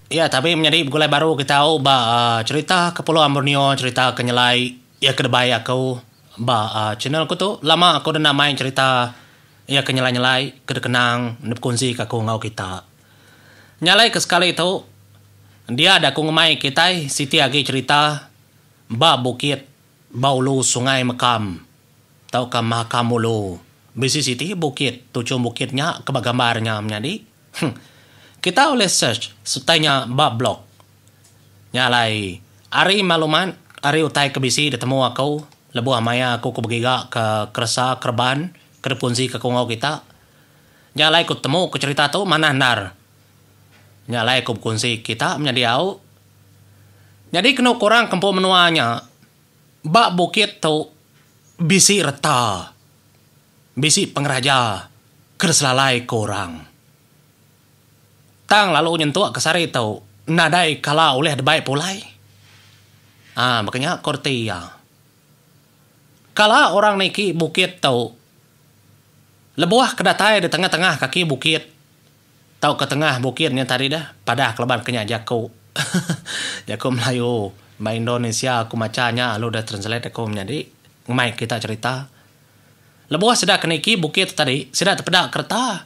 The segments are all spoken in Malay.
Ya, tapi menjadi gulai baru kita tahu cerita Kepulauan Borneo, cerita kenyalai ya kedebay aku channel aku tuh lama aku dah main cerita ya kenyalai-nyalai kedekenang nepkunsi aku ngau kita. Nyalai ke sekali itu dia ada aku ngemai kita Siti agi cerita bukit baulu sungai Mekam. Tahu ke Mahakam Ulu. Bisi Siti bukit, tujuh bukitnya kebagambarnya menjadi. Kita oleh search sutainya blog. Nyalai ari maluman, ari utai kebisi ditemu aku, lebuh maya aku kebegiga ke kerasa kerban, kedepunsi ke kungau kita. Nyalai ku temu ku cerita tu mana nar. Nyalai ku kunsi kita menjadi au. Jadi kena kurang kempo menuanya. Bukit tu bisi reta. Bisi pengeraja kerselalai kurang. Tang lalu nyentuh kesari tau nadai kala oleh debai pulai. Makanya korti ya. Kala orang naiki bukit tau lebuah kedatai di tengah-tengah kaki bukit. Tau ke tengah bukitnya tadi dah pada keleban kenya Jako. Jako Melayu bahasa Indonesia aku macanya lu dah translate aku menjadi ngemai kita cerita. Lebuah sedang kenaiki bukit tadi sedang terpedak kereta.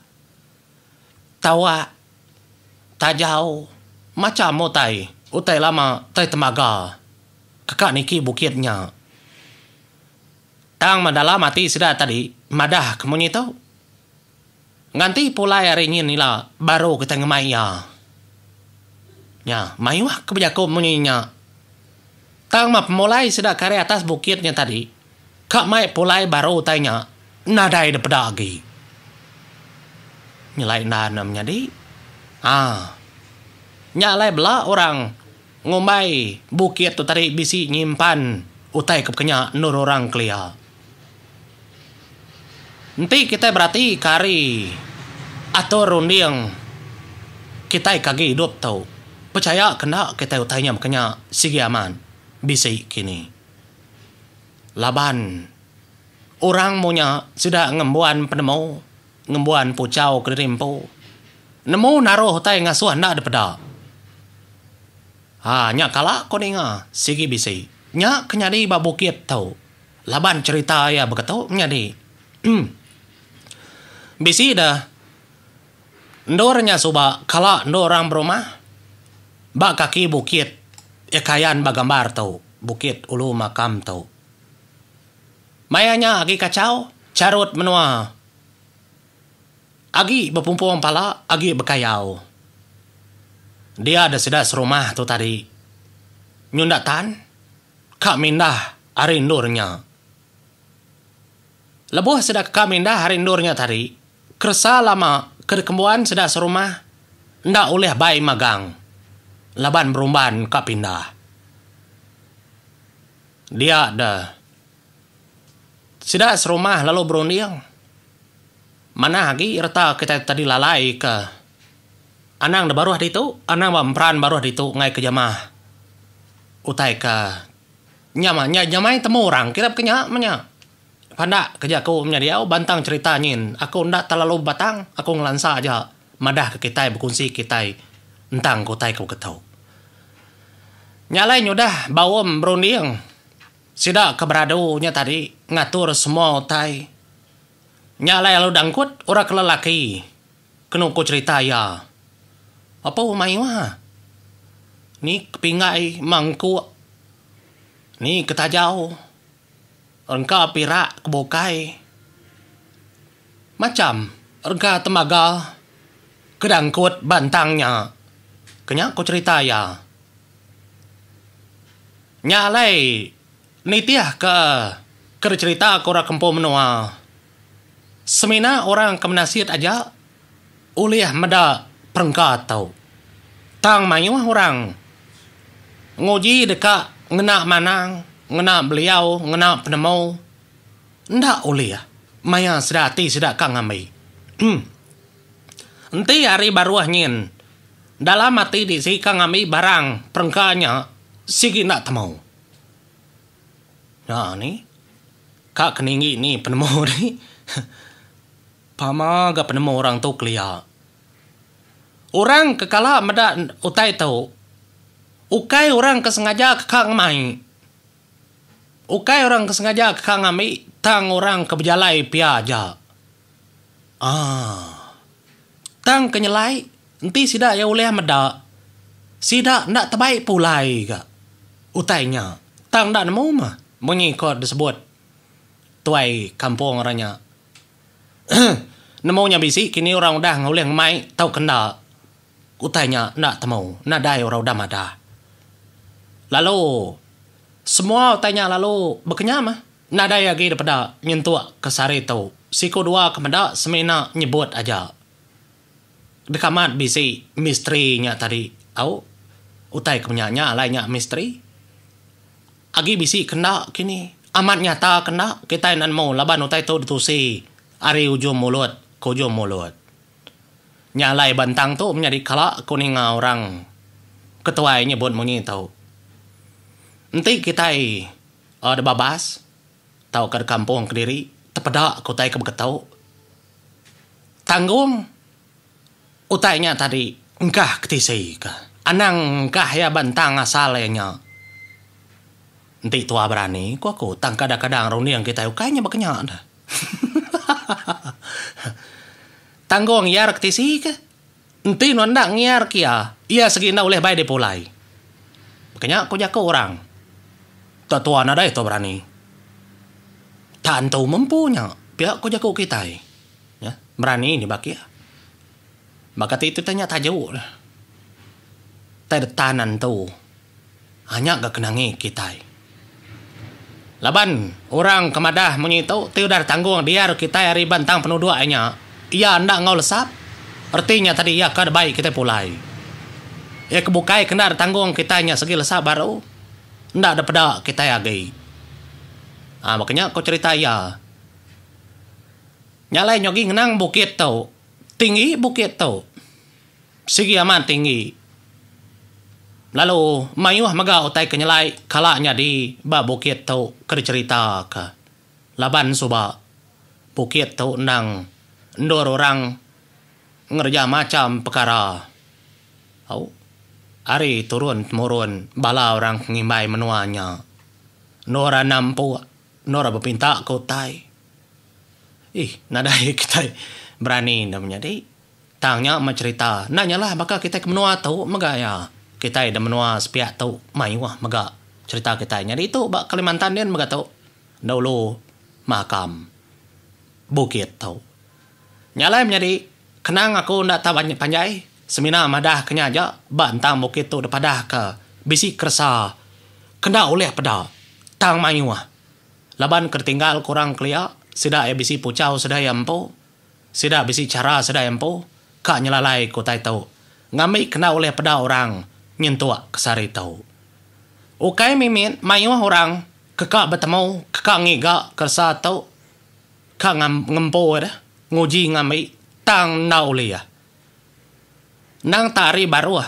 Tawa tajau macam utai lama tai temaga kakak niki bukitnya tang mandala mati sudah tadi madah kemunyi tau nganti pulai hari ini nila baru kita ngemai ya mayuah kebijaku munyinya tang map mulai sudah kare atas bukitnya tadi kak mai pulai baru tanya nadai depedagi nyelai nanam jadi nyalai bela orang ngombai bukit tu tadi bisi nyimpan utai kepkenya nur orang kelia. Nanti kita berarti kari atau rundiang kita kagi hidup tau. Percaya kena kita utainya makanya sigi aman bisi kini. Laban orang punya sudah ngembuan penemu ngembuan pucau kerimpo. Nemu naruh tai ngasuh nak daripada. Nya kala ko ninga sigi bisi. Nya kenyadi bukit tau. Laban cerita ya begitu nyadi. Bisi dah. Ndornya suba kala ndorang berumah. Kaki bukit. Kayan bagambar tau. Bukit ulu makam tau. Mayanya agi kacau. Carut menua. Agi berpumpung pala, agi berkayau. Dia ada sedas rumah tu tadi. Nyundatan, kak mindah arindurnya. Lebuh sedak kak mindah arindurnya tadi. Kersa lama kedekembuan sedas rumah. Ndak oleh bayi magang. Laban berumban kak pindah. Dia ada sedas rumah lalu berunding. Mana lagi reta kita tadi lalai ke anang da baru itu anang peran baru itu ngai ke jamaah utai ke nyamai temu orang kita kenya menya panda kerja aku menjadi bantang cerita nyin aku ndak terlalu batang aku ngelansa aja madah ke kita berkunci kita entang kutai kau ketau nyalai nyudah bawom berunding sida keberadunya tadi ngatur semua utai nyalai lalu dangkut orang kelelaki kena ku cerita ya apa umai wah ni kepingai mangku ni ketajau engka pirak kebokai macam engka temaga kedangkut bantangnya kenya ku cerita ya nyalai nitiah ke cerita ku ora kempo menua semina orang kemenasiat aja uliah meda perengkat tau. Tang mayuah orang ngoji deka ngena manang, ngena beliau, ngena penemu. Ndak uliah. Maya sedati sedak kang amai. Enti hari baruah nyin. Dalam mati di si kang amai barang perengkanya sigi nak temu. Nah ni kak keningi ni penemu ni. Pama ga penemu orang tu kelia. Orang kekala meda utai tau. Ukai orang kesengaja kekang mai. Ukai orang kesengaja kekang ami. Tang orang kebejalai piaja. Tang kenyelai. Nanti sida ya uleh meda. Sida ndak terbaik pulai ka. Utainya. Tang ndak nemu mah. Bunyi kod disebut. Tuai kampung orangnya. Nemunya bisi kini orang udah nguleh ngemai. Tau kena. Utainya nak temu, nak dai orang udah mada. Lalu semua utainya lalu berkenyam nak dai lagi daripada nyentuh ke sari tu. Siku dua kemada semena nyebut aja. Dekamat bisi mistrinya tadi. Au utai kemenyanya lainnya mistri. Agi bisi kena kini amat nyata kena kita nan mau laban utai tu ditusi. Ari ujung mulut, ke ujung mulut. Nyalai bantang tu menjadi kala kuning orang ketua nyebut munyi tau. Nanti kita ada babas tau ke kampung Kediri tepedak kutai ke beketau. Tanggung utainya tadi engkah ketisi ka. Anang engkah ya bantang asalnya. Nanti tua berani ku aku tang kadang-kadang roni yang kita ukainya bakanya dah. Tanggung ngiar ketisi ke? Nanti nondak ngiar kia. Ia segina oleh baik dipulai. Makanya aku jaga orang. Tua nada itu berani. Tak tahu mempunya. Pihak aku jaga kita. Ya, berani ini baki ya. Maka itu tanya tajuk. Tanan tu. Hanya gak kenangi kita. Laban orang kemadah menyitu. Tiudar tanggung dia kita hari bantang penuh duanya. Ia ndak ngau lesap. Artinya tadi ia kada baik kita pulai. Ia kebukai kena tanggung kitanya segi lesap baru. Ndak ada pada kita lagi. Makanya aku cerita ya. Nyalai nyogi ngenang bukit tau. Tinggi bukit tau. Segi aman tinggi. Lalu mayuh maga utai kenyalai kalanya di ba bukit tau kada cerita ka. Laban suba bukit tau nang ndor orang ngerja macam perkara. Ari turun temurun bala orang ngimbai menuanya. Nora nampu, nora berpinta kotai. Nadai kita berani namanya di. Tangnya mencerita, nanyalah maka kita ke menua tahu megaya. Kita ada menua sepiak tahu mayuah mega cerita kita nyari itu bak Kalimantan dia mega tahu. Dahulu makam bukit tahu. Nyalai menjadi kenang aku ndak tahu banyak panjai. Semina madah kenyaja bantang bukit tu depadah ke bisi kersa. Kena oleh pada tang mayuah. Laban kertinggal kurang kelia. Sida bisi pucau sida yampo. Sida bisi cara sida yampo. Kak nyelalai ku tai tahu. Ngamik kena oleh pada orang nyentuak kesari tahu. Ukai mimin mayuah orang kekak bertemu kekak ngiga kersa tahu. Kak ngempo dah. Nguji ngambil tang naulia. Nang tari baru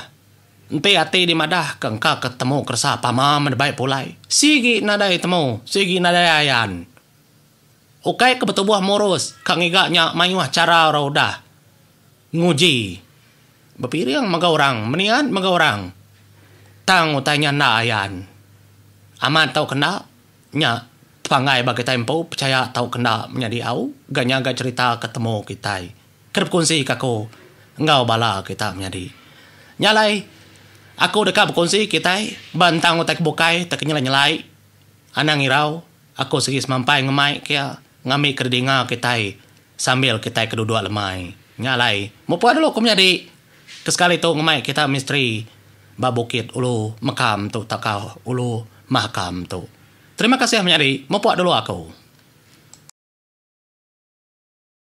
Empe ati di madah kengka ketemu kersa pama menbaik pulai. Sigi nadai temu, sigi nadai ayan. Ukai kebetubuh murus, kangiganya mayuah cara roda. Nguji. Bepiring maga orang, menian maga orang. Tang utanya na ayan. Aman tau kena, nya pangai bagi tempo percaya tahu kena menjadi au ganyaga cerita ketemu kita kerap kongsi kako ngau bala kita menjadi nyalai aku dekat berkongsi kita bantang utak bukai tak nyelai anang irau aku segi semampai ngemai kia ngami kerdinga kita sambil kita kedua lemai nyalai mau puas dulu aku menjadi kesekali tu ngemai kita misteri babukit ulu makam tu takau ulu makam tu. Terima kasih menjadi. Mau puak dulu aku.